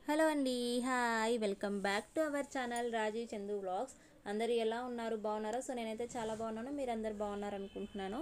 Hello అండి. Hi, welcome back to our channel Rajeev Chandu vlogs. అందరూ ఎలా ఉన్నారు? బాగున్నారా? సో నేనైతే చాలా బాగున్నాను. మీరు అందరు బాగున్నారు అనుకుంటున్నాను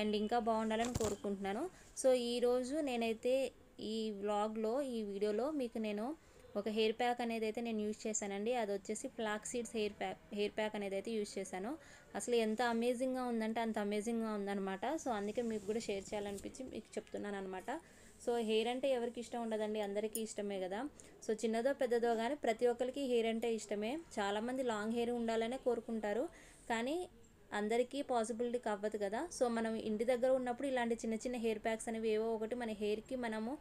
అండ్ ఇంకా బాగుండాలని కోరుకుంటున్నాను. సో ఈరోజు నేనైతే ఈ వ్లాగ్లో ఈ వీడియోలో మీకు నేను ఒక హెయిర్ ప్యాక్ అనేది అయితే నేను యూజ్ చేశానండి. అది వచ్చేసి ఫ్లాక్స్ సీడ్స్ హెయిర్ ప్యాక్ అనేది అయితే యూజ్ చేశాను. అసలు ఎంత అమేజింగ్గా ఉందంటే అంత అమేజింగ్గా ఉందన్నమాట. సో అందుకే మీకు కూడా షేర్ చేయాలనిపించి మీకు చెప్తున్నాను అనమాట. సో హెయిర్ అంటే ఎవరికి ఇష్టం ఉండదండి, అందరికీ ఇష్టమే కదా. సో చిన్నదో పెద్దదో కానీ ప్రతి ఒక్కరికి హెయిర్ అంటే ఇష్టమే. చాలామంది లాంగ్ హెయిర్ ఉండాలనే కోరుకుంటారు, కానీ అందరికీ పాసిబిలిటీ అవ్వదు కదా. సో మనం ఇంటి దగ్గర ఉన్నప్పుడు ఇలాంటి చిన్న చిన్న హెయిర్ ప్యాక్స్ అనేవి ఏవో ఒకటి మన హెయిర్కి మనము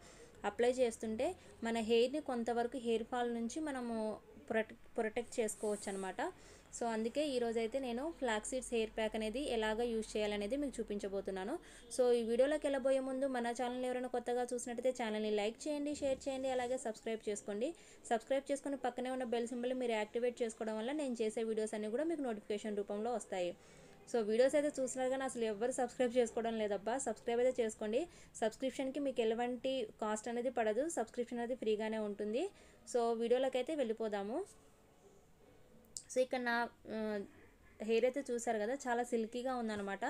అప్లై చేస్తుంటే మన హెయిర్ని కొంతవరకు హెయిర్ ఫాల్ నుంచి మనము ప్రొటెక్ట్ చేసుకోవచ్చు అనమాట. సో అందుకే ఈరోజైతే నేను ఫ్లాక్స్ సీడ్స్ హెయిర్ ప్యాక్ అనేది ఎలాగ యూజ్ చేయాలనేది మీకు చూపించబోతున్నాను. సో ఈ వీడియోలోకి వెళ్ళబోయే ముందు మన ఛానల్ ఎవరైనా కొత్తగా చూసినట్టయితే ఛానల్ని లైక్ చేయండి, షేర్ చేయండి, అలాగే సబ్స్క్రైబ్ చేసుకోండి. సబ్స్క్రైబ్ చేసుకుని పక్కనే ఉన్న బెల్ సింబల్ని మీరు యాక్టివేట్ చేసుకోవడం వల్ల నేను చేసే వీడియోస్ అన్నీ కూడా మీకు నోటిఫికేషన్ రూపంలో వస్తాయి. సో వీడియోస్ అయితే చూస్తున్నారు కానీ అసలు ఎవరు సబ్స్క్రైబ్ చేసుకోవడం లేదబ్బా. సబ్స్క్రైబ్ అయితే చేసుకోండి. సబ్స్క్రిప్షన్కి మీకు ఎలాంటి కాస్ట్ అనేది పడదు, సబ్స్క్రిప్షన్ అనేది ఫ్రీగానే ఉంటుంది. సో వీడియోలోకి అయితే వెళ్ళిపోదాము. సో ఇక్కడ నా హెయిర్ అయితే చూసారు కదా, చాలా సిల్కీగా ఉందన్నమాట.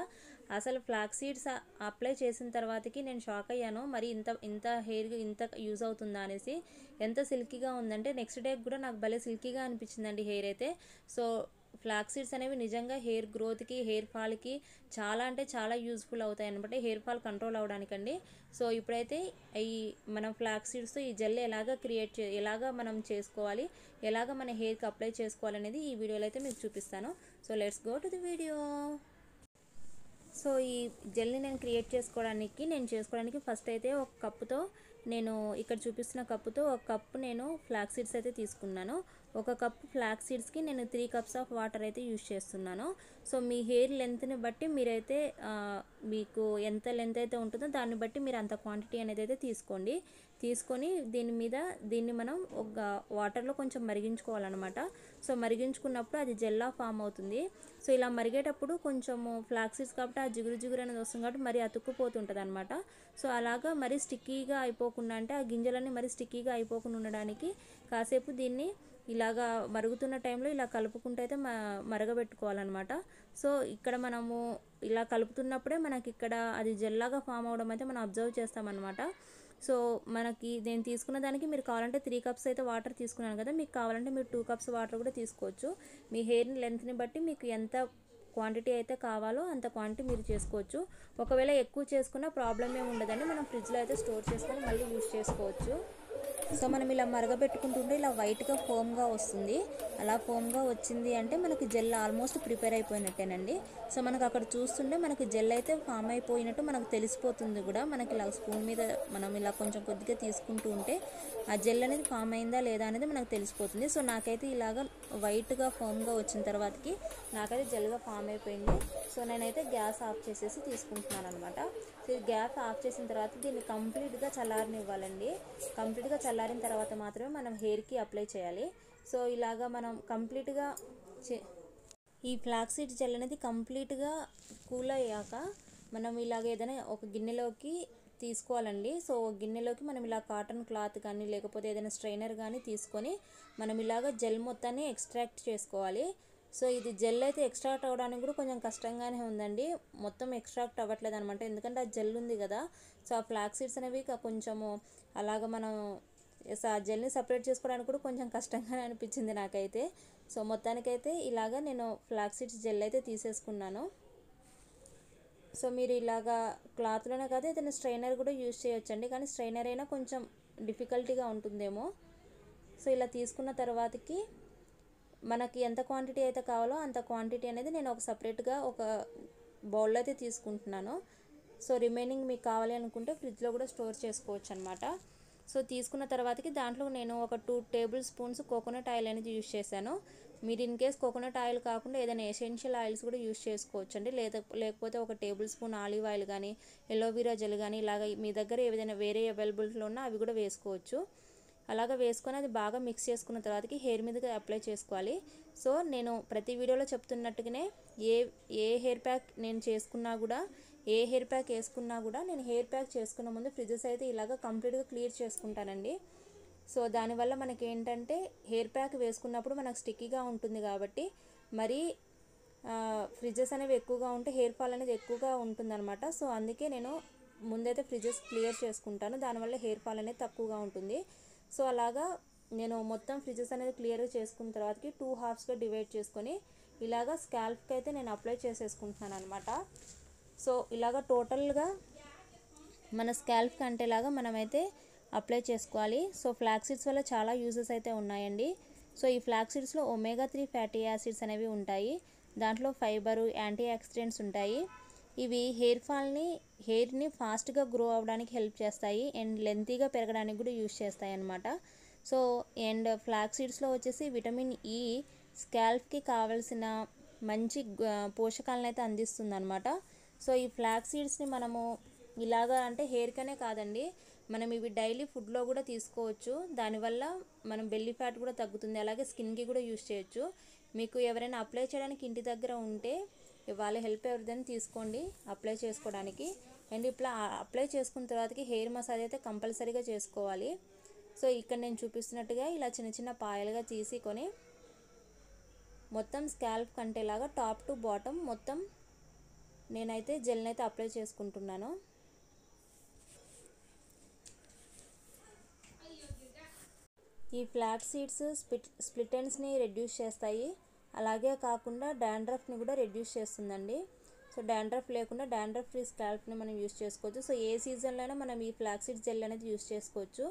అసలు ఫ్లాక్స్ సీడ్స్ అప్లై చేసిన తర్వాతకి నేను షాక్ అయ్యాను, మరి ఇంత హెయిర్ ఇంత యూజ్ అవుతుందా అనేసి. ఎంత సిల్కీగా ఉందంటే నెక్స్ట్ డే కూడా నాకు భలే సిల్కీగా అనిపించిందండి హెయిర్ అయితే. సో ఫ్లాక్స్ సీడ్స్ అనేవి నిజంగా హెయిర్ గ్రోత్కి, హెయిర్ ఫాల్కి చాలా అంటే చాలా యూజ్ఫుల్ అవుతాయి అనమాట, హెయిర్ ఫాల్ కంట్రోల్ అవ్వడానికండి. సో ఇప్పుడైతే ఈ మనం ఫ్లాక్స్ సీడ్స్తో ఈ జెల్ ఎలాగ మనం చేసుకోవాలి, ఎలాగ మన హెయిర్కి అప్లై చేసుకోవాలనేది ఈ వీడియోలో అయితే మీకు చూపిస్తాను. So let's go to the video. So ఈ జెల్ని నేను చేసుకోవడానికి ఫస్ట్ అయితే ఒక కప్పుతో నేను ఇక్కడ చూపిస్తున్న కప్పుతో ఒక కప్పు నేను ఫ్లాక్స్ సీడ్స్ అయితే తీసుకున్నాను. ఒక కప్పు ఫ్లాక్స్ సీడ్స్కి నేను 3 కప్స్ ఆఫ్ వాటర్ అయితే యూజ్ చేస్తున్నాను. సో మీ హెయిర్ లెంత్ని బట్టి మీరైతే మీకు ఎంత లెంత్ అయితే ఉంటుందో దాన్ని బట్టి మీరు అంత క్వాంటిటీ అనేది అయితే తీసుకొని దీన్ని మనం ఒక వాటర్లో కొంచెం మరిగించుకోవాలన్నమాట. సో మరిగించుకున్నప్పుడు అది జెల్లా ఫామ్ అవుతుంది. సో ఇలా మరిగేటప్పుడు కొంచెము ఫ్లాక్స్ సీడ్స్ కాబట్టి ఆ జిగురు అనేది వస్తుంది కాబట్టి మరి అతుక్కుపోతుంటుంది అనమాట. సో అలాగా మరి స్టిక్కీగా అయిపోకుండా, అంటే ఆ గింజలన్నీ మరి స్టిక్కీగా అయిపోకుండా ఉండడానికి కాసేపు దీన్ని ఇలాగా మరుగుతున్న టైంలో ఇలా కలుపుకుంటూ అయితే మరగబెట్టుకోవాలన్నమాట. సో ఇక్కడ మనము ఇలా కలుపుతున్నప్పుడే మనకి ఇక్కడ అది జెల్లాగా ఫామ్ అవడం అయితే మనం అబ్జర్వ్ చేస్తామన్నమాట. సో మనకి నేను తీసుకున్న దానికి మీరు కావాలంటే 3 కప్స్ అయితే వాటర్ తీసుకున్నాను కదా, మీకు కావాలంటే మీరు 2 కప్స్ వాటర్ కూడా తీసుకోవచ్చు. మీ హెయిర్ లెంత్ని బట్టి మీకు ఎంత క్వాంటిటీ అయితే కావాలో అంత క్వాంటిటీ మీరు చేసుకోవచ్చు. ఒకవేళ ఎక్కువ చేసుకున్న ప్రాబ్లం ఏమి ఉండదండి, మనం ఫ్రిడ్జ్లో అయితే స్టోర్ చేసుకొని మళ్ళీ యూజ్ చేసుకోవచ్చు. సో మనం ఇలా మరగబెట్టుకుంటుంటే ఇలా వైట్గా ఫోమ్గా వస్తుంది. అలా ఫోమ్గా వచ్చింది అంటే మనకి జెల్ ఆల్మోస్ట్ ప్రిపేర్ అయిపోయినట్టేనండి. సో మనకు అక్కడ చూస్తుంటే మనకి జెల్ అయితే ఫామ్ అయిపోయినట్టు మనకు తెలిసిపోతుంది కూడా. మనకి ఇలా స్పూన్ మీద మనం ఇలా కొంచెం కొద్దిగా తీసుకుంటూ ఉంటే ఆ జెల్ అనేది ఫామ్ అయిందా లేదా అనేది మనకు తెలిసిపోతుంది. సో నాకైతే ఇలాగ వైట్గా ఫోమ్గా వచ్చిన తర్వాతకి నాకైతే జెల్గా ఫామ్ అయిపోయింది. సో నేనైతే గ్యాస్ ఆఫ్ చేసేసి తీసుకుంటున్నాను అనమాట. సో గ్యాస్ ఆఫ్ చేసిన తర్వాత దీన్ని కంప్లీట్గా చల్లారనివ్వాలండి. కంప్లీట్గా చల్లారిన తర్వాత మాత్రమే మనం హెయిర్కి అప్లై చేయాలి. సో ఇలాగా మనం కంప్లీట్గా ఈ ఫ్లాక్స్ సీడ్ జెల్ అనేది కంప్లీట్గా కూల్ అయ్యాక మనం ఇలాగ ఏదైనా ఒక గిన్నెలోకి తీసుకోవాలండి. సో గిన్నెలోకి మనం ఇలా కాటన్ క్లాత్ కానీ లేకపోతే ఏదైనా స్ట్రైనర్ కానీ తీసుకొని మనం ఇలాగ జెల్ మొత్తాన్ని ఎక్స్ట్రాక్ట్ చేసుకోవాలి. సో ఇది జెల్ అయితే ఎక్స్ట్రాక్ట్ అవ్వడానికి కూడా కొంచెం కష్టంగానే ఉందండి, మొత్తం ఎక్స్ట్రాక్ట్ అవ్వట్లేదు అనమాట, ఎందుకంటే ఆ జెల్ ఉంది కదా. సో ఆ ఫ్లాక్స్ సీడ్స్ అనేవి కొంచెము అలాగ మనం ఆ జెల్ని సపరేట్ చేసుకోవడానికి కూడా కొంచెం కష్టంగానే అనిపించింది నాకైతే. సో మొత్తానికైతే ఇలాగ నేను ఫ్లాక్స్ సీడ్స్ జెల్ అయితే తీసేసుకున్నాను. సో మీరు ఇలాగా క్లాత్లోనే కాదు ఏదైనా స్ట్రైనర్ కూడా యూజ్ చేయొచ్చండి, కానీ స్ట్రైనర్ అయినా కొంచెం డిఫికల్టీగా ఉంటుందేమో. సో ఇలా తీసుకున్న తర్వాతకి మనకి ఎంత క్వాంటిటీ అయితే కావాలో అంత క్వాంటిటీ అనేది నేను ఒక సపరేట్గా ఒక బౌల్లో అయితే తీసుకుంటున్నాను. సో రిమైనింగ్ మీకు కావాలి అనుకుంటే ఫ్రిడ్జ్లో కూడా స్టోర్ చేసుకోవచ్చు అనమాట. సో తీసుకున్న తర్వాతకి దాంట్లో నేను ఒక 2 టేబుల్ స్పూన్స్ కోకోనట్ ఆయిల్ అనేది యూజ్ చేశాను. మీరు ఇన్ కేస్ కోకోనట్ ఆయిల్ కాకుండా ఏదైనా ఎసెన్షియల్ ఆయిల్స్ కూడా యూజ్ చేసుకోవచ్చు అండి. లేకపోతే ఒక టేబుల్ స్పూన్ ఆలివ్ ఆయిల్ కానీ ఎలోవెరా జెల్ కానీ ఇలాగ మీ దగ్గర ఏదైనా వేరే అవైలబుల్గా ఉన్నా అవి కూడా వేసుకోవచ్చు. అలాగా వేసుకొని అది బాగా మిక్స్ చేసుకున్న తర్వాతకి హెయిర్ మీదకి అప్లై చేసుకోవాలి. సో నేను ప్రతి వీడియోలో చెప్తున్నట్టుగానే ఏ హెయిర్ ప్యాక్ నేను చేసుకున్నా కూడా, ఏ హెయిర్ ప్యాక్ వేసుకున్నా కూడా నేను హెయిర్ ప్యాక్ చేసుకున్న ముందు ఫ్రిడ్జెస్ అయితే ఇలాగ కంప్లీట్గా క్లియర్ చేసుకుంటానండి. సో దానివల్ల మనకి ఏంటంటే హెయిర్ ప్యాక్ వేసుకున్నప్పుడు మనకు స్టిక్కీగా ఉంటుంది కాబట్టి మరి ఫ్రిడ్జెస్ అనేవి ఎక్కువగా ఉంటే హెయిర్ ఫాల్ అనేది ఎక్కువగా ఉంటుందన్నమాట. సో అందుకే నేను ముందైతే ఫ్రిడ్జెస్ క్లియర్ చేసుకుంటాను, దానివల్ల హెయిర్ ఫాల్ అనేది తక్కువగా ఉంటుంది. సో అలాగా నేను మొత్తం ఫ్రిడ్జెస్ అనేది క్లియర్ చేసుకున్న తర్వాతకి 2 హాఫ్స్గా డివైడ్ చేసుకొని ఇలాగా స్కాల్ప్కి అయితే నేను అప్లై చేసేసుకుంటున్నాను అనమాట. సో ఇలాగా టోటల్గా మన స్కాల్ప్కి అంటేలాగా మనమైతే అప్లై చేసుకోవాలి. సో ఫ్లాక్స్ సీడ్స్ వల్ల చాలా యూజెస్ అయితే ఉన్నాయండి. సో ఈ ఫ్లాక్స్ సీడ్స్లో ఒమేగా 3 ఫ్యాటీ యాసిడ్స్ అనేవి ఉంటాయి, దాంట్లో ఫైబరు, యాంటీ ఆక్సిడెంట్స్ ఉంటాయి. ఇవి హెయిర్ని ఫాస్ట్గా గ్రో అవ్వడానికి హెల్ప్ చేస్తాయి అండ్ లెంతీగా పెరగడానికి కూడా యూజ్ చేస్తాయి అన్నమాట. సో అండ్ ఫ్లాక్స్ సీడ్స్లో వచ్చేసి విటమిన్ ఈ స్కాల్ప్కి కావాల్సిన మంచి పోషకాలను అయితే అందిస్తుంది అనమాట. సో ఈ ఫ్లాక్స్ సీడ్స్ని మనము ఇలాగా అంటే హెయిర్కనే కాదండి, మనం ఇవి డైలీ ఫుడ్లో కూడా తీసుకోవచ్చు. దానివల్ల మనం బెల్లీ ఫ్యాట్ కూడా తగ్గుతుంది, అలాగే స్కిన్కి కూడా యూజ్ చేయొచ్చు. మీకు ఎవరైనా అప్లై చేయడానికి ఇంటి దగ్గర ఉంటే వాళ్ళ హెల్ప్ ఎవరిదైనా తీసుకోండి అప్లై చేసుకోవడానికి. అండ్ ఇట్లా అప్లై చేసుకున్న తర్వాతకి హెయిర్ మసాజ్ అయితే కంపల్సరీగా చేసుకోవాలి. సో ఇక్కడ నేను చూపిస్తున్నట్టుగా ఇలా చిన్న చిన్న పాయలుగా తీసుకొని మొత్తం స్కాల్ప్ కంటేలాగా టాప్ టు బాటమ్ మొత్తం నేనైతే జెల్ని అయితే అప్లై చేసుకుంటున్నాను. ఈ ఫ్లాక్స్ సీడ్స్ స్ప్లిట్ ఎండ్స్ని రెడ్యూస్ చేస్తాయి, అలాగే కాకుండా డాండ్రఫ్ని కూడా రెడ్యూస్ చేస్తుందండి. సో డాండ్రఫ్ లేకుండా డాండ్రఫ్ ఫ్రీ స్కాల్ప్ని మనం యూస్ చేసుకోవచ్చు. సో ఏ సీజన్లోనే మనం ఈ ఫ్లాక్స్ సీడ్స్ జెల్ అనేది యూస్ చేసుకోవచ్చు.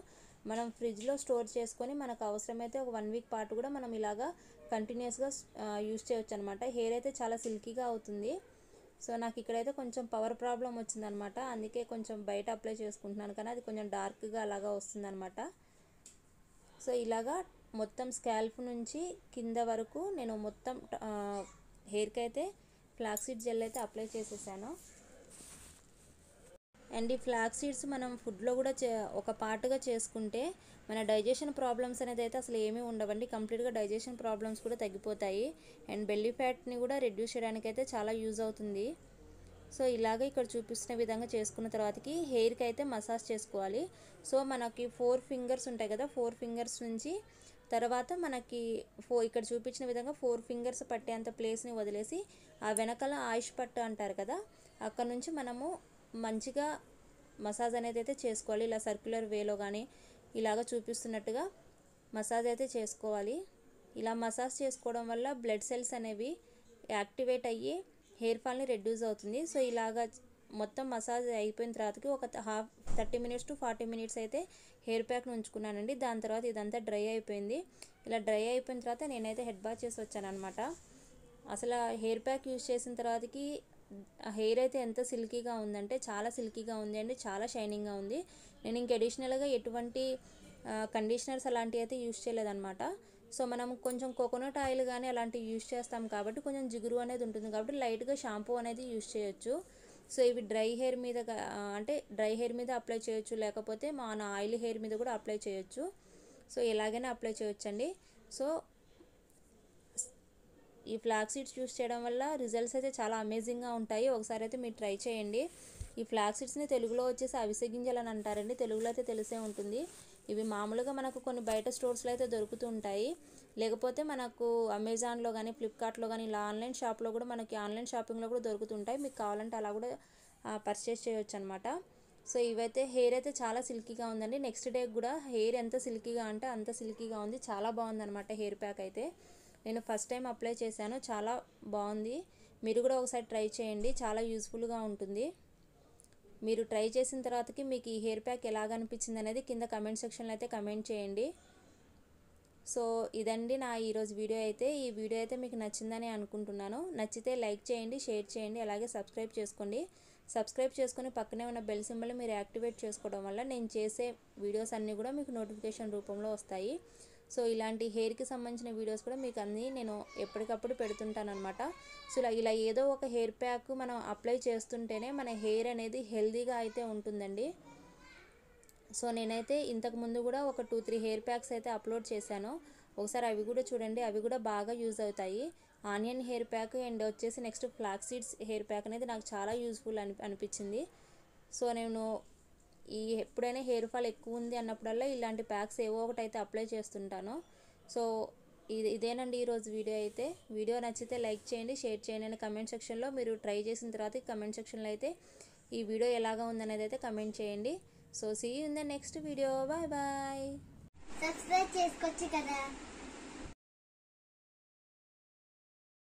మనం ఫ్రిడ్జ్లో స్టోర్ చేసుకొని మనకు అవసరమైతే ఒక 1 వీక్ పాటు కూడా మనం ఇలాగా కంటిన్యూస్గా యూస్ చేయొచ్చు అనమాట. హెయిర్ అయితే చాలా సిల్కీగా అవుతుంది. సో నాకు ఇక్కడైతే కొంచెం పవర్ ప్రాబ్లం వచ్చిందనమాట, అందుకే కొంచెం బయట అప్లై చేసుకుంటున్నాను, కానీ అది కొంచెం డార్క్గా అలాగా వస్తుందన్నమాట. సో ఇలాగా మొత్తం స్కాల్ప్ నుంచి కింద వరకు నేను మొత్తం హెయిర్కి అయితే ఫ్లాక్స్ సీడ్ జెల్ అయితే అప్లై చేసేసాను. అండ్ ఈ ఫ్లాక్స్ సీడ్స్ మనం ఫుడ్లో కూడా ఒక పార్ట్గా చేసుకుంటే మన డైజెషన్ ప్రాబ్లమ్స్ అనేది అయితే అసలు ఏమీ ఉండవండి, కంప్లీట్గా డైజెషన్ ప్రాబ్లమ్స్ కూడా తగ్గిపోతాయి. అండ్ బెల్లీ ఫ్యాట్ని కూడా రెడ్యూస్ చేయడానికి అయితే చాలా యూజ్ అవుతుంది. సో ఇలాగ ఇక్కడ చూపిస్తున్న విధంగా చేసుకున్న తర్వాతకి హెయిర్కి అయితే మసాజ్ చేసుకోవాలి. సో మనకి 4 ఫింగర్స్ ఉంటాయి కదా, 4 ఫింగర్స్ నుంచి తర్వాత మనకి ఇక్కడ చూపించిన విధంగా 4 ఫింగర్స్ పట్టేంత ప్లేస్ని వదిలేసి ఆ వెనకాల ఆయుష్ పట్టు అంటారు కదా, అక్కడ నుంచి మనము మంచిగా మసాజ్ అనేది అయితే చేసుకోవాలి. ఇలా సర్క్యులర్ వేలో కానీ ఇలాగ చూపిస్తున్నట్టుగా మసాజ్ అయితే చేసుకోవాలి. ఇలా మసాజ్ చేసుకోవడం వల్ల బ్లడ్ సెల్స్ అనేవి యాక్టివేట్ అయ్యి హెయిర్ ఫాల్ని రెడ్యూస్ అవుతుంది. సో ఇలాగ మొత్తం మసాజ్ అయిపోయిన తర్వాతకి ఒక 30 మినిట్స్ టు 40 మినిట్స్ అయితే హెయిర్ ప్యాక్ని ఉంచుకున్నానండి. దాని తర్వాత ఇదంతా డ్రై అయిపోయింది. ఇలా డ్రై అయిపోయిన తర్వాత నేనైతే హెడ్ బాత్ చేసి వచ్చాను అనమాట. అసలు హెయిర్ ప్యాక్ యూజ్ చేసిన తర్వాతకి హెయిర్ అయితే ఎంత సిల్కీగా ఉందంటే చాలా సిల్కీగా ఉంది అండి, చాలా షైనింగ్గా ఉంది. నేను ఇంక అడిషనల్గా ఎటువంటి కండిషనర్స్ అలాంటివి అయితే యూజ్ చేయలేదన్నమాట. సో మనం కొంచెం కోకోనట్ ఆయిల్ కానీ అలాంటివి యూజ్ చేస్తాం కాబట్టి కొంచెం జిగురు అనేది ఉంటుంది కాబట్టి లైట్గా షాంపూ అనేది యూజ్ చేయొచ్చు. సో ఇవి డ్రై హెయిర్ మీద అంటే డ్రై హెయిర్ మీద అప్లై చేయొచ్చు, లేకపోతే మన ఆయిల్ హెయిర్ మీద కూడా అప్లై చేయొచ్చు. సో ఎలాగైనా అప్లై చేయొచ్చండి. సో ఈ ఫ్లాక్స్ సీడ్స్ యూస్ చేయడం వల్ల రిజల్ట్స్ అయితే చాలా అమేజింగ్గా ఉంటాయి. ఒకసారి అయితే మీరు ట్రై చేయండి. ఈ ఫ్లాక్స్ సీడ్స్ని తెలుగులో వచ్చేసి అవిసె గింజలు అని అంటారండి, తెలుగులో అయితే తెలిసే ఉంటుంది. ఇవి మామూలుగా మనకు కొన్ని బయట స్టోర్స్లో అయితే దొరుకుతూ ఉంటాయి, లేకపోతే మనకు అమెజాన్లో కానీ ఫ్లిప్కార్ట్లో కానీ ఇలా ఆన్లైన్ షాప్లో కూడా మనకి ఆన్లైన్ షాపింగ్లో కూడా దొరుకుతుంటాయి. మీకు కావాలంటే అలా కూడా పర్చేస్ చేయొచ్చు అనమాట. సో ఇవైతే హెయిర్ అయితే చాలా సిల్కీగా ఉందండి. నెక్స్ట్ డే కూడా హెయిర్ ఎంత సిల్కీగా అంటే అంత సిల్కీగా ఉంది, చాలా బాగుందన్నమాట హెయిర్ ప్యాక్ అయితే. నేను ఫస్ట్ టైం అప్లై చేశాను, చాలా బాగుంది. మీరు కూడా ఒకసారి ట్రై చేయండి, చాలా యూస్ఫుల్గా ఉంటుంది. మీరు ట్రై చేసిన తర్వాతకి మీకు ఈ హెయిర్ ప్యాక్ ఎలాగ అనిపించింది అనేది కింద కమెంట్ సెక్షన్లో అయితే కమెంట్ చేయండి. సో ఇదండి నా ఈరోజు వీడియో అయితే. ఈ వీడియో అయితే మీకు నచ్చిందని అనుకుంటున్నాను. నచ్చితే లైక్ చేయండి, షేర్ చేయండి, అలాగే సబ్స్క్రైబ్ చేసుకోండి. సబ్స్క్రైబ్ చేసుకుని పక్కనే ఉన్న బెల్ సింబల్ని మీరు యాక్టివేట్ చేసుకోవడం వల్ల నేను చేసే వీడియోస్ అన్నీ కూడా మీకు నోటిఫికేషన్ రూపంలో వస్తాయి. సో ఇలాంటి హెయిర్కి సంబంధించిన వీడియోస్ కూడా మీకు అన్నీ నేను ఎప్పటికప్పుడు పెడుతుంటాను అనమాట. సో ఇలా ఏదో ఒక హెయిర్ ప్యాక్ మనం అప్లై చేస్తుంటేనే మన హెయిర్ అనేది హెల్తీగా అయితే ఉంటుందండి. సో నేనైతే ఇంతకుముందు కూడా ఒక 2-3 హెయిర్ ప్యాక్స్ అయితే అప్లోడ్ చేశాను, ఒకసారి అవి కూడా చూడండి, అవి కూడా బాగా యూజ్ అవుతాయి. ఆనియన్ హెయిర్ ప్యాక్ అండ్ వచ్చేసి next flax seeds hair pack అనేది నాకు చాలా యూజ్ఫుల్ అనిపించింది. సో నేను ఎప్పుడైనా హెయిర్ ఫాల్ ఎక్కువ ఉంది అన్నప్పుడల్లా ఇలాంటి ప్యాక్స్ ఏవో ఒకటి అయితే అప్లై చేస్తుంటాను. సో ఇదేనండి ఈరోజు వీడియో అయితే. వీడియో నచ్చితే లైక్ చేయండి, షేర్ చేయండి అని కమెంట్ సెక్షన్లో మీరు ట్రై చేసిన తర్వాత కమెంట్ సెక్షన్లో అయితే ఈ వీడియో ఎలాగా ఉందనేది అయితే కమెంట్ చేయండి. So see you in the next video. Bye bye. Subscribe చేసుకోవచ్చు కదా.